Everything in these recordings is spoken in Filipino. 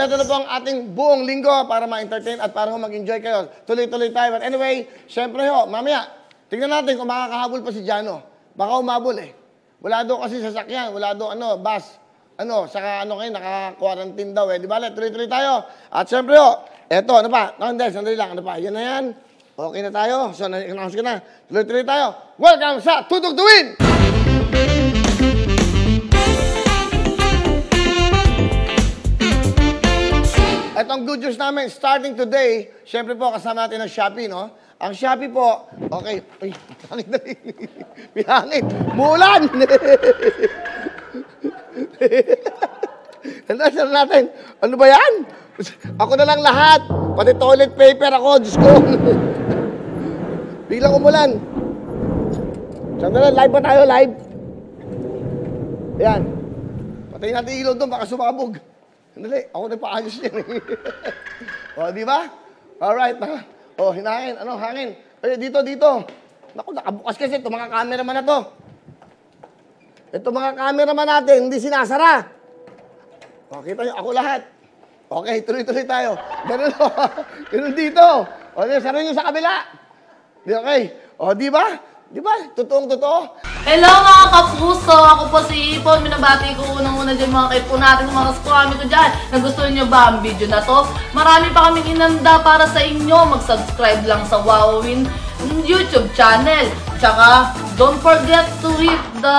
Ito na po ang ating buong linggo para ma-entertain at para mag-enjoy kayo. Tuloy-tuloy tayo. But anyway, syempre ho, mamaya, tingnan natin kung makakahabol pa si Jano. Baka umabol eh. Wala daw kasi sasakyan, wala daw bus. Saka kayo, naka-quarantine daw eh. Di ba? Tuloy-tuloy tayo. At syempre ho, eto, ano pa? Sandali lang, ano pa? Yan na yan. Okay na tayo. So, na-announce ka na. Tuloy-tuloy tayo. Welcome sa Tutok to Win! Itong good news namin, starting today, syempre po, kasama natin ang Shopee, no? Ang Shopee po, okay. Ay, hangin na rin. May hangin. Mulan! Tandaan natin. Ano ba yan? Ako na lang lahat. Pati toilet paper ako. Diyos ko. Biglang umulan. Sandali, live ba tayo? Live? Ayan. Patayin natin ilaw doon. Baka sumabog. Sandali, ako nagpaayos yan. O, di ba? Alright. O, hinangin. Ano, hangin. Ay, dito. Naku, nakabukas kasi. Ito mga cameraman na to. Ito mga cameraman natin, hindi sinasara. O, kita nyo, ako lahat. Okay, tuloy-tuloy tayo. Ganun o. Ganun dito. O, sara nyo sa kabila. Di okay. O, di ba? Di ba? Totoong-totoo. Hello mga kapuso! Ako po si Ipon. Minabati ko unang-una dyan mga kaipo natin, mga kaskwami ko dyan. Nagustuhan nyo ba ang video na to? Marami pa kaming inanda para sa inyo. Mag-subscribe lang sa Wowin YouTube channel. Tsaka, don't forget to hit the,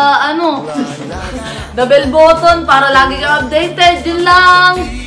the bell button para lagi kang updated. Yun lang!